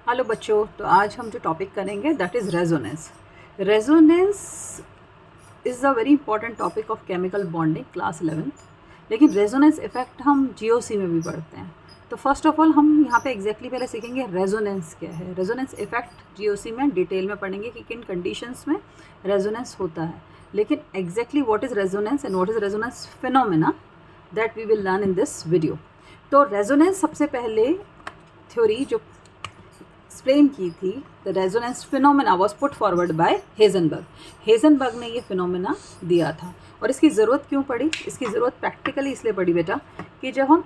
Hello बच्चों, तो आज हम जो टॉपिक करेंगे that is resonance. Resonance is a very important topic of chemical bonding class 11th। लेकिन रेजोनेंस इफेक्ट हम जीओसी में भी पढ़ते हैं। तो फर्स्ट ऑफ ऑल हम यहाँ पे एग्जैक्टली पहले सीखेंगे रेजोनेंस क्या है। रेजोनेंस इफेक्ट जीओसी में डिटेल में पढ़ेंगे कि किन कंडीशंस में रेजोनेंस होता है। लेकिन exactly what is resonance and what is resonance phenomena that we will learn in this video. तो रेजोनेंस सबसे पहले थ्योरी जो एक्सप्लेन की थी, the resonance phenomena was put forward by Heisenberg. Heisenberg ने ये फिनोमेना दिया था। और इसकी ज़रूरत क्यों पड़ी? इसकी ज़रूरत प्रैक्टिकली इसलिए पड़ी बेटा कि जब हम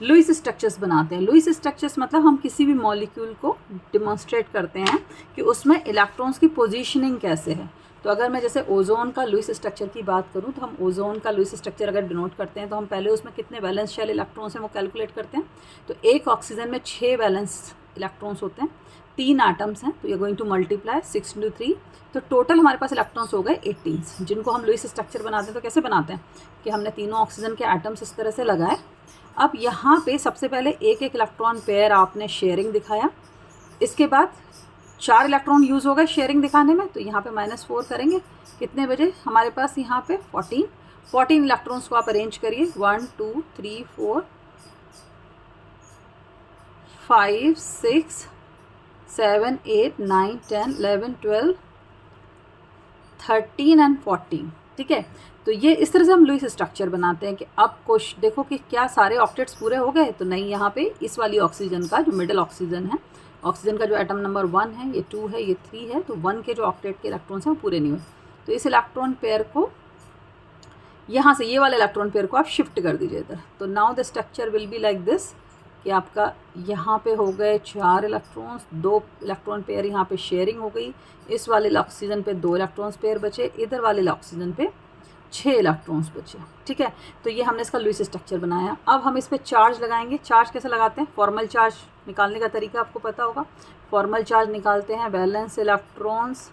लुईस स्ट्रक्चर्स बनाते हैं, लुईस स्ट्रक्चर्स मतलब हम किसी भी मॉलिक्यूल को डिमॉन्स्ट्रेट करते हैं कि उसमें इलेक्ट्रॉन्स की पोजीशनिंग कैसे है। तो अगर मैं जैसे ओजोन का लुईस स्ट्रक्चर की बात करूं, तो हम ओजोन का लुईस स्ट्रक्चर अगर डिनोट करते हैं तो हम पहले उसमें कितने वैलेंस शेल इलेक्ट्रॉन्स हैं वो कैलकुलेट करते हैं। तो एक ऑक्सीजन में 6 वैलेंस इलेक्ट्रॉन्स होते हैं, 3 एटम्स हैं, तो ये गोइंग टू मल्टीप्लाई 6 × 3। तो टोटल हमारे पास इलेक्ट्रॉन्स हो गए 18, जिनको हम लुईस स्ट्रक्चर बनाते हैं। तो कैसे बनाते हैं कि हमने तीनों ऑक्सीजन के एटम्स इस तरह से लगाए। अब यहाँ पे सबसे पहले एक एक इलेक्ट्रॉन पेयर आपने शेयरिंग दिखाया। इसके बाद 4 इलेक्ट्रॉन यूज़ हो गए शेयरिंग दिखाने में, तो यहाँ पे -4 करेंगे। कितने बजे हमारे पास यहाँ पे 14 इलेक्ट्रॉन्स को आप अरेंज करिए। 1 2 3 4 5 6 7 8 9 10 11 12 13 एंड 14। ठीक है, तो ये इस तरह से हम लुईस स्ट्रक्चर बनाते हैं कि अब कुछ देखो कि क्या सारे ऑक्टेट्स पूरे हो गए। तो नहीं, यहाँ पे इस वाली ऑक्सीजन का जो मिडिल ऑक्सीजन है, ऑक्सीजन का जो एटम नंबर 1 है, ये 2 है, ये 3 है, तो 1 के जो ऑक्टेट के इलेक्ट्रॉन्स हैं वो पूरे नहीं हुए। तो इस इलेक्ट्रॉन पेयर को यहाँ से ये वाले इलेक्ट्रॉन पेयर को आप शिफ्ट कर दीजिए इधर। तो now the structure will be like this कि आपका यहाँ पे हो गए 4 इलेक्ट्रॉन्स, 2 इलेक्ट्रॉन पेयर यहाँ पे शेयरिंग हो गई। इस वाले ऑक्सीजन पे 2 इलेक्ट्रॉन्स पेयर बचे, इधर वाले ऑक्सीजन पे 6 इलेक्ट्रॉन्स बचे। ठीक है, तो ये हमने इसका लुईस स्ट्रक्चर बनाया। अब हम इस पर चार्ज लगाएंगे। चार्ज कैसे लगाते हैं? फॉर्मल चार्ज निकालने का तरीका आपको पता होगा। फॉर्मल चार्ज निकालते हैं valence electrons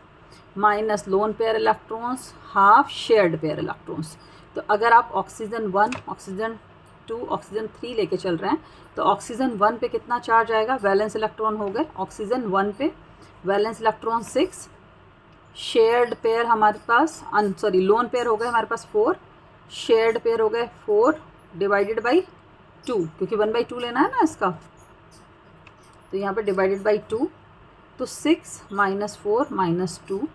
minus lone pair electrons half shared pair electrons. तो अगर आप ऑक्सीजन 1, ऑक्सीजन 2, ऑक्सीजन 3 लेके चल रहे हैं, तो ऑक्सीजन 1 पे कितना चार्ज आएगा? वैलेंस इलेक्ट्रॉन हो गए ऑक्सीजन 1 पे वैलेंस इलेक्ट्रॉन 6, शेयर्ड पेयर हमारे पास लोन पेयर हो गए हमारे पास 4, शेयर्ड पेयर हो गए 4 डिवाइडेड बाई 2, क्योंकि 1/2 लेना है ना इसका, तो यहाँ पे डिवाइडेड बाई 2, तो 6 -4 -2,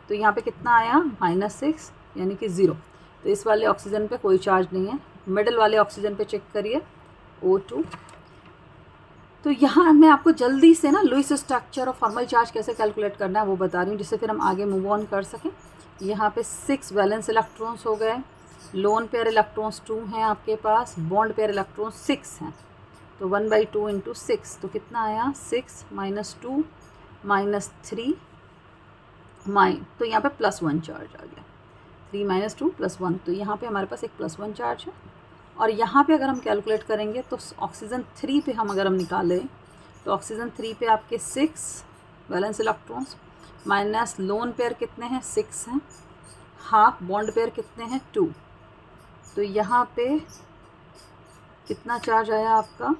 तो यहाँ पे कितना आया? -6, यानी कि 0। तो इस वाले ऑक्सीजन पे कोई चार्ज नहीं है। मिडिल वाले ऑक्सीजन पे चेक करिए O2। तो यहाँ मैं आपको जल्दी से ना लुईस स्ट्रक्चर और फॉर्मल चार्ज कैसे कैलकुलेट करना है वो बता रही हूँ, जिससे फिर हम आगे मूव ऑन कर सकें। यहाँ पे 6 वैलेंस इलेक्ट्रॉन्स हो गए, लोन पेयर इलेक्ट्रॉन्स 2 हैं आपके पास, बॉन्ड पेयर इलेक्ट्रॉन्स 6 हैं। तो 1/2 × 6, तो कितना आया? 6 -2 -3 तो यहाँ पे +1 चार्ज आ गया। 3 - 2 +1, तो यहाँ पे हमारे पास एक +1 चार्ज है। और यहाँ पे अगर हम कैलकुलेट करेंगे तो ऑक्सीजन 3 पे हम अगर हम निकालें, तो ऑक्सीजन 3 पे आपके 6 valence electrons minus lone pair कितने हैं? 6 हैं, हाफ बॉन्ड पेयर कितने हैं? 2। तो यहाँ पे कितना चार्ज आया आपका?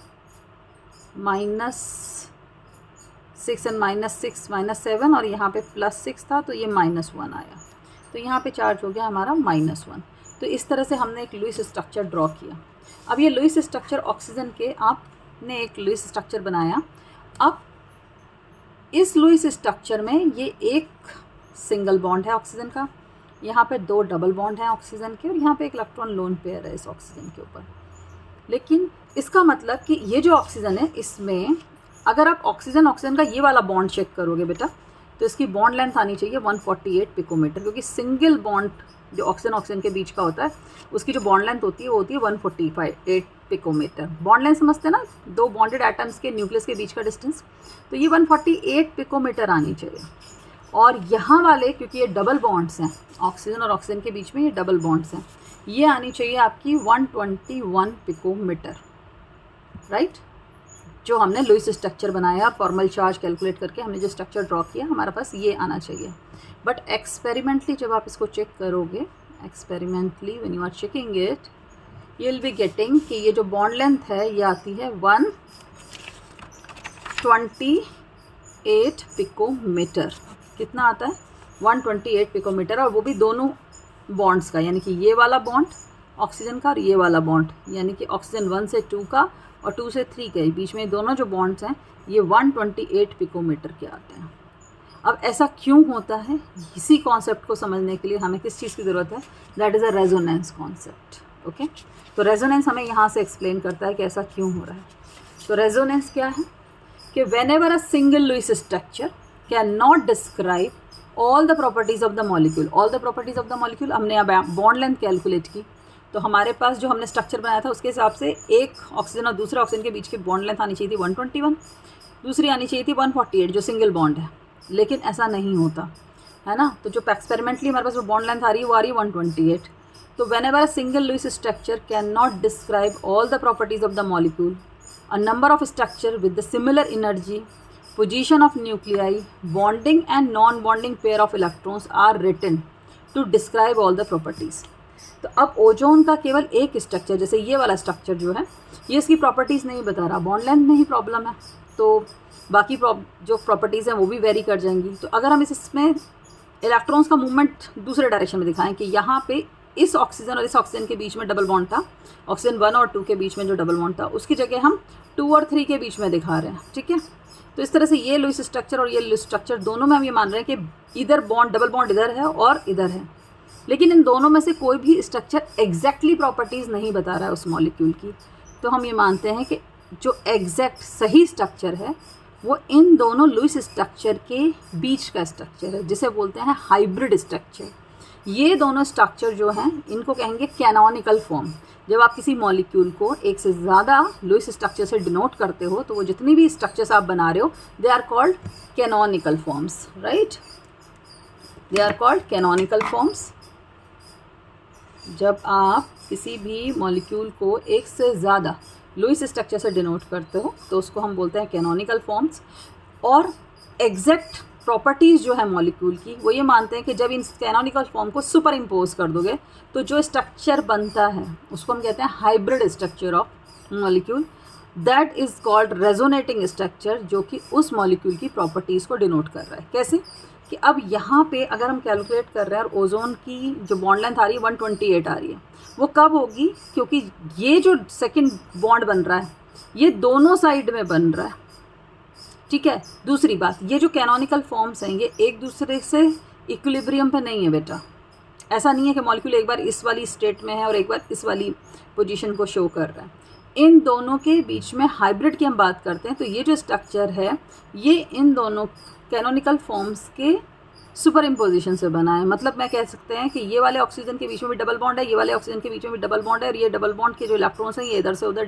-6 एंड -6 -7, और यहाँ पे +6 था, तो ये -1 आया। तो यहाँ पे चार्ज हो गया हमारा -1। तो इस तरह से हमने एक लुईस स्ट्रक्चर ड्रॉ किया। अब ये लुईस स्ट्रक्चर ऑक्सीजन के आपने एक लुईस स्ट्रक्चर बनाया। अब इस लुईस स्ट्रक्चर में ये एक सिंगल बॉन्ड है ऑक्सीजन का, यहाँ पे 2 डबल बॉन्ड हैं ऑक्सीजन के, और यहाँ पे एक इलेक्ट्रॉन लोन पेयर है इस ऑक्सीजन के ऊपर। लेकिन इसका मतलब कि ये जो ऑक्सीजन है, इसमें अगर आप ऑक्सीजन का ये वाला बॉन्ड चेक करोगे बेटा, तो इसकी बॉन्ड लेंथ आनी चाहिए 148 पिकोमीटर, क्योंकि सिंगल बॉन्ड जो ऑक्सीजन के बीच का होता है उसकी जो बॉन्ड लेंथ होती है वो होती है 148 पिकोमीटर। बॉन्ड लेंथ समझते हैं ना, 2 बॉन्डेड एटम्स के न्यूक्लियस के बीच का डिस्टेंस, तो ये 148 पिकोमीटर आनी चाहिए। और यहाँ वाले क्योंकि ये डबल बॉन्ड्स हैं, ऑक्सीजन और ऑक्सीजन के बीच में ये डबल बॉन्ड्स हैं, ये आनी चाहिए आपकी 121 पिकोमीटर, राइट। जो हमने लुईस स्ट्रक्चर बनाया, फॉर्मल चार्ज कैलकुलेट करके हमने जो स्ट्रक्चर ड्रॉ किया, हमारे पास ये आना चाहिए। बट एक्सपेरिमेंटली जब आप इसको चेक करोगे, experimentally when you are checking it, you will be getting कि ये जो बॉन्ड लेंथ है ये आती है 120 128 पिकोमीटर। कितना आता है? 128 पिकोमीटर, और वो भी दोनों बॉन्ड्स का, यानी कि ये वाला बॉन्ड ऑक्सीजन का और ये वाला बॉन्ड, यानी कि ऑक्सीजन 1 से 2 का और 2 से 3 के बीच में दोनों जो बॉन्ड्स हैं ये 128 पिकोमीटर के आते हैं। अब ऐसा क्यों होता है, इसी कॉन्सेप्ट को समझने के लिए हमें किस चीज़ की ज़रूरत है? That is a resonance concept. Okay, तो रेजोनेंस हमें यहाँ से एक्सप्लेन करता है कि ऐसा क्यों हो रहा है। तो रेजोनेंस क्या है कि whenever a single Lewis structure can not describe all the properties of the molecule. All the properties of the molecule, हमने अब बॉन्ड लेंथ कैलकुलेट की, तो हमारे पास जो हमने स्ट्रक्चर बनाया था उसके हिसाब से एक ऑक्सीजन और दूसरे ऑक्सीजन के बीच की बॉन्ड लेंथ आनी चाहिए थी 121, दूसरी आनी चाहिए थी 148 जो सिंगल बॉन्ड है, लेकिन ऐसा नहीं होता है ना। तो जो एक्सपेरिमेंटली हमारे पास वो बॉन्ड लेंथ आ रही है वो आ रही है 128। तो whenever a single Lewis structure can not describe all the properties of the molecule, a number of structure with the similar energy, position of nuclei, bonding and non bonding pair of electrons are written to describe all the properties. तो अब ozone का केवल एक structure, जैसे ये वाला structure जो है ये इसकी प्रॉपर्टीज़ नहीं बता रहा, बॉन्ड लेंथ में ही प्रॉब्लम है, तो बाकी जो प्रॉपर्टीज़ हैं वो भी वेरी कर जाएंगी। तो अगर हम इसमें इलेक्ट्रॉन्स का मूवमेंट दूसरे डायरेक्शन में दिखाएं कि यहाँ पे इस ऑक्सीजन और इस ऑक्सीजन के बीच में डबल बॉन्ड था, ऑक्सीजन 1 और 2 के बीच में जो डबल बॉन्ड था उसकी जगह हम 2 और 3 के बीच में दिखा रहे हैं, ठीक है। तो इस तरह से ये लुईस स्ट्रक्चर और ये लुईस स्ट्रक्चर दोनों में हम ये मान रहे हैं कि इधर बॉन्ड डबल बॉन्ड इधर है और इधर है, लेकिन इन दोनों में से कोई भी स्ट्रक्चर एग्जैक्टली प्रॉपर्टीज़ नहीं बता रहा है उस मॉलिक्यूल की। तो हम ये मानते हैं कि जो एग्जैक्ट सही स्ट्रक्चर है वो इन दोनों लुईस स्ट्रक्चर के बीच का स्ट्रक्चर है, जिसे बोलते हैं हाइब्रिड स्ट्रक्चर। ये दोनों स्ट्रक्चर जो हैं इनको कहेंगे कैनोनिकल फॉर्म। जब आप किसी मॉलिक्यूल को एक से ज़्यादा लुईस स्ट्रक्चर से डिनोट करते हो तो वो जितनी भी स्ट्रक्चर्स आप बना रहे हो they are called canonical forms, right, they are called canonical forms. जब आप किसी भी मॉलिक्यूल को एक से ज़्यादा लुईस स्ट्रक्चर से डिनोट करते हो तो उसको हम बोलते हैं कैनोनिकल फॉर्म्स। और एग्जैक्ट प्रॉपर्टीज़ जो है मॉलिक्यूल की वो ये मानते हैं कि जब इन कैनोनिकल फॉर्म को सुपर इम्पोज कर दोगे तो जो स्ट्रक्चर बनता है उसको हम कहते हैं hybrid structure of molecule. That is called resonating structure, जो कि उस मॉलिक्यूल की प्रॉपर्टीज़ को डिनोट कर रहा है। कैसे कि अब यहाँ पे अगर हम कैलकुलेट कर रहे हैं और ओजोन की जो बॉन्ड लेंथ आ रही है 128 आ रही है, वो कब होगी? क्योंकि ये जो सेकंड बॉन्ड बन रहा है ये दोनों साइड में बन रहा है, ठीक है। दूसरी बात, ये जो कैनोनिकल फॉर्म्स हैं ये एक दूसरे से इक्विलिब्रियम पे नहीं है बेटा। ऐसा नहीं है कि मॉलिक्यूल एक बार इस वाली स्टेट में है और एक बार इस वाली पोजीशन को शो कर रहा है। इन दोनों के बीच में हाइब्रिड की हम बात करते हैं तो ये जो स्ट्रक्चर है ये इन दोनों कैनोनिकल फॉर्म्स के सुपर इम्पोजिशन से बना है। मतलब मैं कह सकते हैं कि ये वाले ऑक्सीजन के बीच में भी डबल बॉन्ड है, ये वाले ऑक्सीजन के बीच में भी डबल बॉन्ड है, और ये डबल बॉन्ड के जो इलेक्ट्रॉन्स हैं ये इधर से उधर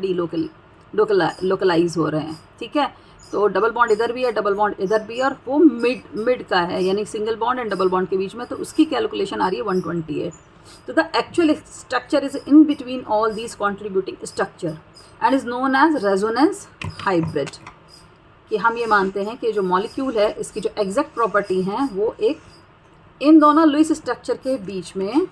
लोकलाइज हो रहे हैं, ठीक है। तो डबल बॉन्ड इधर भी है, डबल बॉन्ड इधर भी है, और वो मिड का है, यानी single bond and double bond के बीच में, तो उसकी कैलकुलेशन आ रही है 128। तो the actual structure is in between all these contributing structure and is known as resonance hybrid. कि हम ये मानते हैं कि जो मॉलिक्यूल है इसकी जो एग्जैक्ट प्रॉपर्टी हैं वो एक इन दोनों लुईस स्ट्रक्चर के बीच में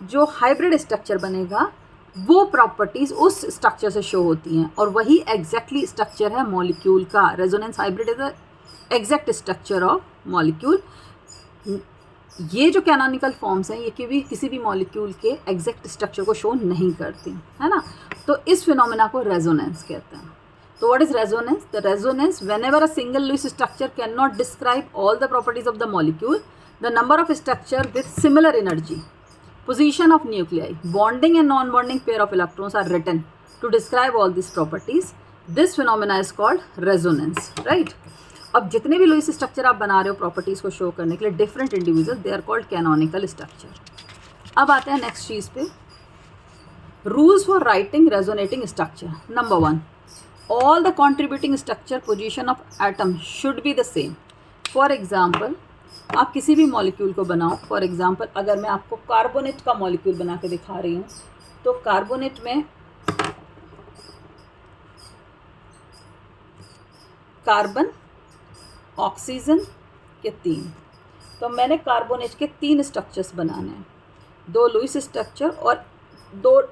जो हाइब्रिड स्ट्रक्चर बनेगा वो प्रॉपर्टीज़ उस स्ट्रक्चर से शो होती हैं, और वही एग्जैक्टली स्ट्रक्चर है मॉलिक्यूल का। Resonance hybrid is the exact structure of molecule. ये जो कैनोनिकल फॉर्म्स हैं ये किसी भी मॉलिक्यूल के एग्जैक्ट स्ट्रक्चर को शो नहीं करती, है ना। तो इस फिनोमेना को रेजोनेंस कहते हैं। So what is resonance? The resonance, whenever a single Lewis structure cannot describe all the properties of the molecule, the number of structure with similar energy, position of nuclei, bonding and non-bonding pair of electrons are written to describe all these properties. This phenomena is called resonance, right? अब जितने भी Lewis structure आप बना रहे हो properties को show करने के लिए different individual, they are called canonical structure. अब आते हैं नेक्स्ट चीज़ पे, rules for writing resonating structure. Number 1, all the contributing structure position of atom should be the same. For example, आप किसी भी मॉलिक्यूल को बनाओ, फॉर एग्जांपल अगर मैं आपको कार्बोनेट का मॉलिक्यूल बना के दिखा रही हूँ तो कार्बोनेट में कार्बन ऑक्सीजन के 3, तो मैंने कार्बोनेट के 3 स्ट्रक्चर्स बनाने हैं, 2 लुईस स्ट्रक्चर और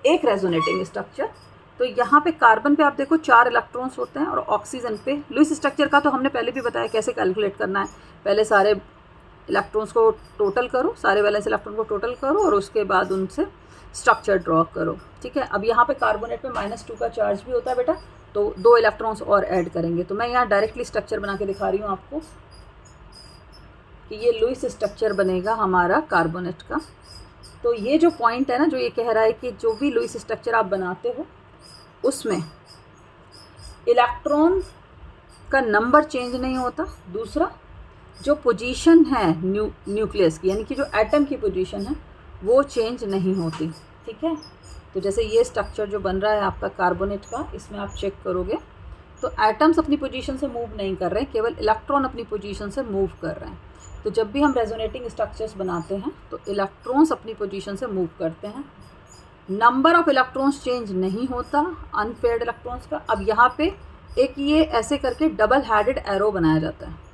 एक रेजोनेटिंग स्ट्रक्चर तो यहाँ पे कार्बन पे आप देखो 4 इलेक्ट्रॉन्स होते हैं और ऑक्सीजन पे लुईस स्ट्रक्चर का तो हमने पहले भी बताया कैसे कैलकुलेट करना है। पहले सारे इलेक्ट्रॉन्स को टोटल करो, सारे वैलेंस इलेक्ट्रॉन को टोटल करो और उसके बाद उनसे स्ट्रक्चर ड्रॉ करो, ठीक है। अब यहाँ पे कार्बोनेट में -2 का चार्ज भी होता है बेटा, तो 2 इलेक्ट्रॉन्स और ऐड करेंगे। तो मैं यहाँ डायरेक्टली स्ट्रक्चर बना के दिखा रही हूँ आपको कि ये लुईस स्ट्रक्चर बनेगा हमारा कार्बोनेट का। तो ये जो पॉइंट है ना, जो ये कह रहा है कि जो भी लुईस स्ट्रक्चर आप बनाते हो उसमें इलेक्ट्रॉन का नंबर चेंज नहीं होता। दूसरा, जो पोजीशन है न्यूक्लियस की, यानी कि जो एटम की पोजीशन है वो चेंज नहीं होती, ठीक है। तो जैसे ये स्ट्रक्चर जो बन रहा है आपका कार्बोनेट का, इसमें आप चेक करोगे तो एटम्स अपनी पोजीशन से मूव नहीं कर रहे हैं, केवल इलेक्ट्रॉन अपनी पोजीशन से मूव कर रहे हैं। तो जब भी हम रेजोनेटिंग स्ट्रक्चर्स बनाते हैं तो इलेक्ट्रॉन्स अपनी पोजीशन से मूव करते हैं, नंबर ऑफ इलेक्ट्रॉन्स चेंज नहीं होता अनपेयर्ड इलेक्ट्रॉन्स का। अब यहाँ पे एक ये ऐसे करके डबल हेडेड एरो बनाया जाता है।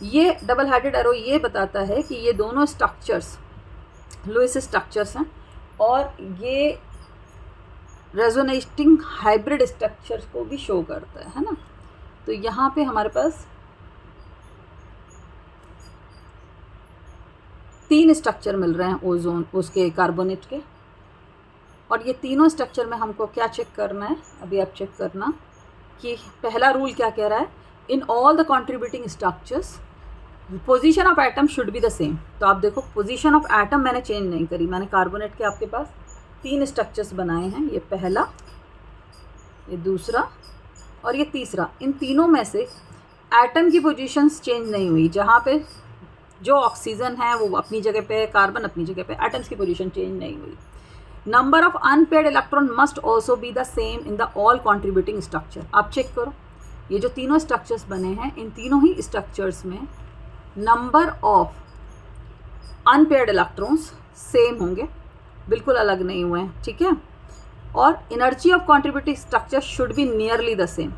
ये डबल हेडेड एरो ये बताता है कि ये दोनों स्ट्रक्चर्स लुईस स्ट्रक्चर्स हैं और ये रेजोनेटिंग हाइब्रिड स्ट्रक्चर्स को भी शो करता है ना। तो यहाँ पे हमारे पास 3 स्ट्रक्चर मिल रहे हैं ओजोन उसके कार्बोनेट के, और ये तीनों स्ट्रक्चर में हमको क्या चेक करना है, अभी आप चेक करना कि पहला रूल क्या कह रहा है, in all the contributing structures position of atom should be the same. तो आप देखो पोजीशन ऑफ एटम मैंने चेंज नहीं करी, मैंने कार्बोनेट के आपके पास 3 स्ट्रक्चर्स बनाए हैं, ये पहला, ये दूसरा और ये तीसरा। इन तीनों में से एटम की पोजीशंस चेंज नहीं हुई, जहाँ पे जो ऑक्सीजन है वो अपनी जगह पे, कार्बन अपनी जगह पे, एटम्स की पोजीशन चेंज नहीं हुई। Number of unpaired electron must also be the same in the all contributing structure. आप चेक करो, ये जो तीनों स्ट्रक्चर्स बने हैं, इन तीनों ही स्ट्रक्चर्स में number of unpaired electrons same होंगे, बिल्कुल अलग नहीं हुए हैं, ठीक है। और energy of contributing structure should be nearly the same.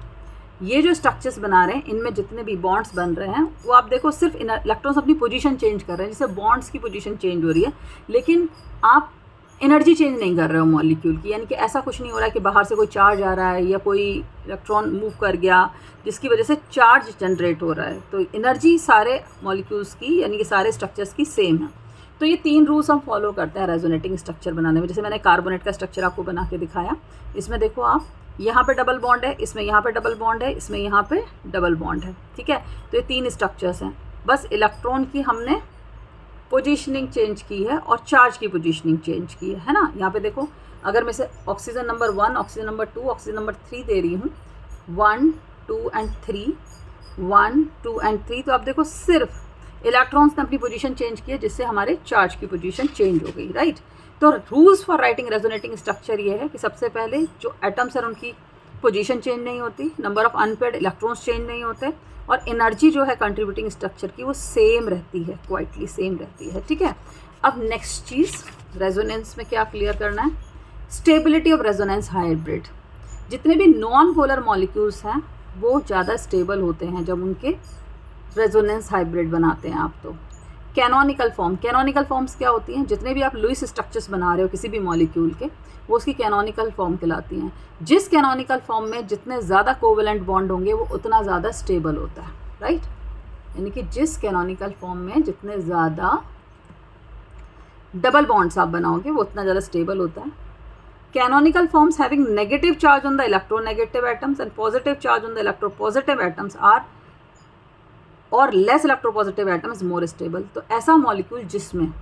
ये जो स्ट्रक्चर्स बना रहे हैं इनमें जितने भी बॉन्ड्स बन रहे हैं वो आप देखो सिर्फ इलेक्ट्रॉन्स अपनी पोजीशन चेंज कर रहे हैं, जैसे बॉन्ड्स की पोजीशन चेंज हो रही है, लेकिन आप एनर्जी चेंज नहीं कर रहे हो मॉलिक्यूल की। यानी कि ऐसा कुछ नहीं हो रहा है कि बाहर से कोई चार्ज आ रहा है या कोई इलेक्ट्रॉन मूव कर गया जिसकी वजह से चार्ज जनरेट हो रहा है। तो एनर्जी सारे मॉलिक्यूल्स की, यानी कि सारे स्ट्रक्चर्स की सेम है। तो ये 3 रूल्स हम फॉलो करते हैं रेजोनेटिंग स्ट्रक्चर बनाने में। जैसे मैंने कार्बोनेट का स्ट्रक्चर आपको बना के दिखाया, इसमें देखो आप, यहाँ पे डबल बॉन्ड है, इसमें यहाँ पे डबल बॉन्ड है, इसमें यहाँ पे डबल बॉन्ड है, ठीक है। तो ये 3 स्ट्रक्चर्स हैं, बस इलेक्ट्रॉन की हमने पोजीशनिंग चेंज की है और चार्ज की पोजीशनिंग चेंज की है ना। यहाँ पे देखो, अगर मैं से oxygen number 1, oxygen number 2, oxygen number 3 दे रही हूँ, 1, 2 एंड 3, 1, 2 एंड 3, तो आप देखो सिर्फ इलेक्ट्रॉन्स ने अपनी पोजीशन चेंज की है, जिससे हमारे चार्ज की पोजीशन चेंज हो गई, राइट। तो rules for writing resonating structure ये है कि सबसे पहले जो एटम्स हैं उनकी पोजीशन चेंज नहीं होती, number of unpaired electrons change नहीं होते, और एनर्जी जो है कंट्रीब्यूटिंग स्ट्रक्चर की वो सेम रहती है, क्वाइटली सेम रहती है, ठीक है। अब नेक्स्ट चीज़ रेजोनेंस में क्या क्लियर करना है, स्टेबिलिटी ऑफ रेजोनेंस हाइब्रिड। जितने भी नॉन पोलर मॉलिक्यूल्स हैं वो ज़्यादा स्टेबल होते हैं जब उनके रेजोनेंस हाइब्रिड बनाते हैं आप। तो कैनोनिकल फॉर्म्स क्या होती हैं, जितने भी आप लुईस स्ट्रक्चर्स बना रहे हो किसी भी मॉलिक्यूल के, वो उसकी कैनोनिकल फॉर्म कहलाती हैं। जिस कैनोनिकल फॉर्म में जितने ज़्यादा कोवेलेंट बॉन्ड होंगे वो उतना ज़्यादा स्टेबल होता है, राइट। यानी कि जिस कैनोनिकल फॉर्म में जितने ज़्यादा डबल बॉन्ड्स आप बनाओगे वो उतना ज़्यादा स्टेबल होता है। Canonical forms having negative charge on the electronegative atoms and positive charge on the electropositive atoms are और less electropositive atom is more stable. तो ऐसा मॉलिक्यूल जिसमें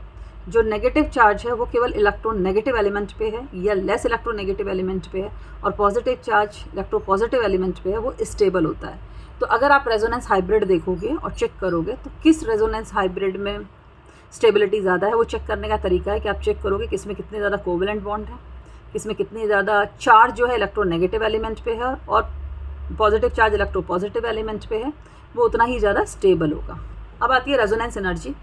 जो नेगेटिव चार्ज है वो केवल इलेक्ट्रोनेगेटिव एलिमेंट पे है या लेस इलेक्ट्रोनेगेटिव एलिमेंट पे है, और पॉजिटिव चार्ज इलेक्ट्रोपॉजिटिव एलिमेंट पे है, वो स्टेबल होता है। तो अगर आप रेजोनेंस हाइब्रिड देखोगे और चेक करोगे तो किस रेजोनेंस हाइब्रिड में स्टेबिलिटी ज़्यादा है, वो चेक करने का तरीका है कि आप चेक करोगे कि इसमें कितने ज़्यादा कोवेलेंट बॉन्ड है, किसमें कितनी ज़्यादा चार्ज जो है इलेक्ट्रोनेगेटिव एलिमेंट पे है और पॉजिटिव चार्ज इलेक्ट्रोपॉजिटिव एलिमेंट पे है, वो उतना ही ज़्यादा स्टेबल होगा। अब आती है रेजोनेंस एनर्जी।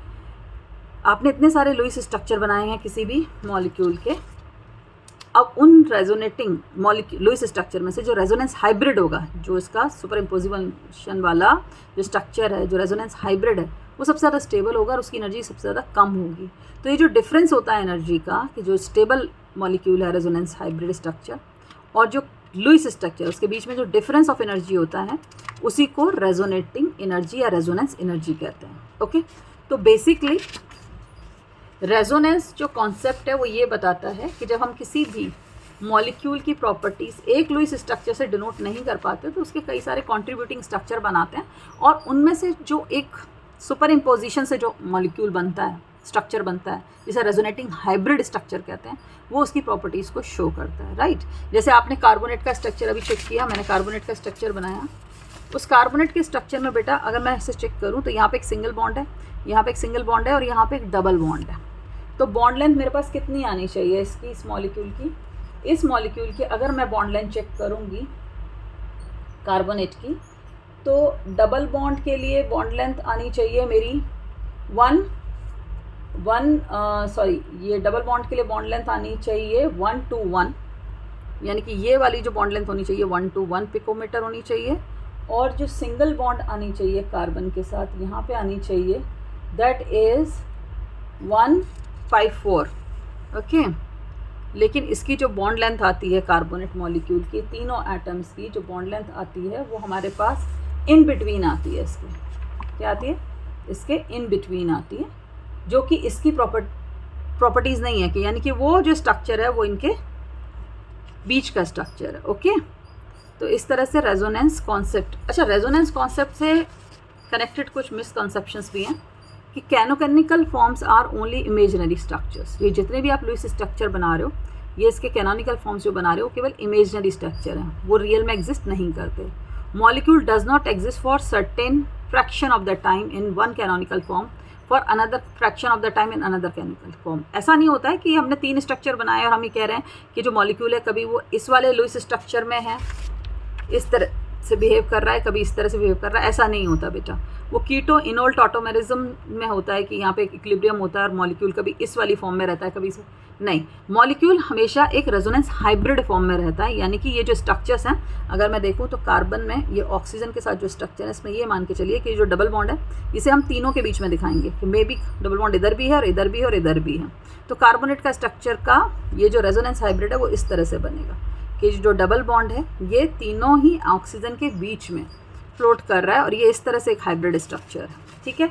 आपने इतने सारे लुईस स्ट्रक्चर बनाए हैं किसी भी मॉलिक्यूल के, अब उन रेजोनेटिंग लुईस स्ट्रक्चर में से जो रेजोनेंस हाइब्रिड होगा, जो इसका सुपर इम्पोजिशन वाला जो स्ट्रक्चर है, जो रेजोनेंस हाइब्रिड है, वो सबसे ज़्यादा स्टेबल होगा और उसकी एनर्जी सबसे ज़्यादा कम होगी। तो ये जो डिफरेंस होता है एनर्जी का, कि जो स्टेबल मॉलिक्यूल है रेजोनेंस हाइब्रिड स्ट्रक्चर और जो लुईस स्ट्रक्चर, उसके बीच में जो डिफरेंस ऑफ एनर्जी होता है उसी को रेजोनेटिंग एनर्जी या रेजोनेंस एनर्जी कहते हैं। ओके, तो बेसिकली रेजोनेंस जो कॉन्सेप्ट है वो ये बताता है कि जब हम किसी भी मॉलिक्यूल की प्रॉपर्टीज़ एक लुईस स्ट्रक्चर से डिनोट नहीं कर पाते तो उसके कई सारे कंट्रीब्यूटिंग स्ट्रक्चर बनाते हैं, और उनमें से जो एक सुपर इम्पोजिशन से जो मॉलिक्यूल बनता है, स्ट्रक्चर बनता है, जिसे रेजोनेटिंग हाइब्रिड स्ट्रक्चर कहते हैं, वो उसकी प्रॉपर्टीज़ को शो करता है, राइट। जैसे आपने कार्बोनेट का स्ट्रक्चर अभी चेक किया, मैंने कार्बोनेट का स्ट्रक्चर बनाया। उस कार्बोनेट के स्ट्रक्चर में बेटा अगर मैं ऐसे चेक करूँ तो यहाँ पे एक सिंगल बॉन्ड है, यहाँ पे एक सिंगल बॉन्ड है और यहाँ पे एक डबल बॉन्ड है। तो बॉन्ड लेंथ मेरे पास कितनी आनी चाहिए इसकी, इस मॉलिक्यूल की, इस मॉलिक्यूल की अगर मैं बॉन्ड लेंथ चेक करूँगी कार्बोनेट की, तो डबल बॉन्ड के लिए बॉन्ड लेंथ आनी चाहिए मेरी ये डबल बॉन्ड के लिए बॉन्ड लेंथ आनी चाहिए 1 to 1, यानी कि ये वाली जो बॉन्ड लेंथ होनी चाहिए 1 to 1 पिकोमीटर होनी चाहिए, और जो सिंगल बॉन्ड आनी चाहिए कार्बन के साथ यहाँ पे आनी चाहिए दैट इज़ 154। ओके, लेकिन इसकी जो बॉन्ड लेंथ आती है कार्बोनेट मॉलिक्यूल की, तीनों एटम्स की जो बॉन्ड लेंथ आती है वो हमारे पास इन बिटवीन आती है। इसके क्या आती है, इसके इन बिटवीन आती है, जो कि इसकी प्रॉपर्टीज़ नहीं है कि, यानी कि वो जो स्ट्रक्चर है वो इनके बीच का स्ट्रक्चर है। ओके, तो इस तरह से रेजोनेंस कॉन्सेप्ट, अच्छा रेजोनेंस कॉन्सेप्ट से कनेक्टेड कुछ मिसकंसेप्शंस भी हैं कि canonical forms are only imaginary structures. ये जितने भी आप लुईस स्ट्रक्चर बना रहे हो, ये इसके कैनोनिकल फॉर्म्स जो बना रहे हो केवल इमेजिनरी स्ट्रक्चर हैं, वो रियल में एग्जिस्ट नहीं करते। Molecule does not exist for certain fraction of the time in one canonical form, for another fraction of the time in another canonical form. ऐसा नहीं होता है कि हमने 3 स्ट्रक्चर बनाए और हम ये कह रहे हैं कि जो मॉलिक्यूल है कभी वो इस वाले लुईस स्ट्रक्चर में है, इस तरह से बिहेव कर रहा है, कभी इस तरह से बिहेव कर रहा है, ऐसा नहीं होता बेटा। वो कीटो इनोल टॉटोमेरिज्म में होता है कि यहाँ पे एक इक्विलिब्रियम होता है और मॉलिक्यूल कभी इस वाली फॉर्म में रहता है, कभी इस, नहीं, मॉलिक्यूल हमेशा एक रेजोनेंस हाइब्रिड फॉर्म में रहता है। यानी कि ये जो स्ट्रक्चर्स हैं, अगर मैं देखूँ तो कार्बन में ये ऑक्सीजन के साथ जो स्ट्रक्चर है, इसमें ये मान के चलिए कि जो डबल बॉन्ड है इसे हम तीनों के बीच में दिखाएंगे कि मे बी डबल बॉन्ड इधर भी है और इधर भी है और इधर भी है। तो कार्बोनेट का स्ट्रक्चर का ये जो रेजोनेंस हाइब्रिड है वो इस तरह से बनेगा कि जो डबल बॉन्ड है ये तीनों ही ऑक्सीजन के बीच में फ्लोट कर रहा है और ये इस तरह से एक हाइब्रिड स्ट्रक्चर है। ठीक है,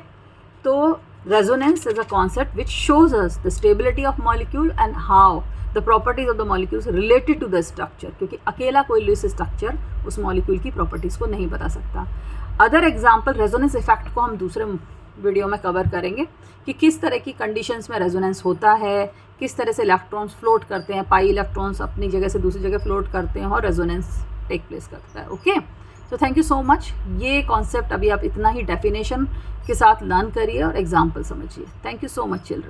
तो resonance is a concept which shows us the stability of molecule and how the properties of the molecules related to the structure, क्योंकि अकेला कोई लुईस स्ट्रक्चर उस मॉलिक्यूल की प्रॉपर्टीज़ को नहीं बता सकता। अदर एग्जाम्पल रेजोनेंस इफेक्ट को हम दूसरे वीडियो में कवर करेंगे कि किस तरह की कंडीशंस में रेजोनेंस होता है, किस तरह से इलेक्ट्रॉन्स फ्लोट करते हैं, पाई इलेक्ट्रॉन्स अपनी जगह से दूसरी जगह फ्लोट करते हैं और रेजोनेंस टेक प्लेस करता है। ओके, तो थैंक यू सो मच। ये कॉन्सेप्ट अभी आप इतना ही डेफिनेशन के साथ लर्न करिए और एग्जाम्पल समझिए। Thank you so much children.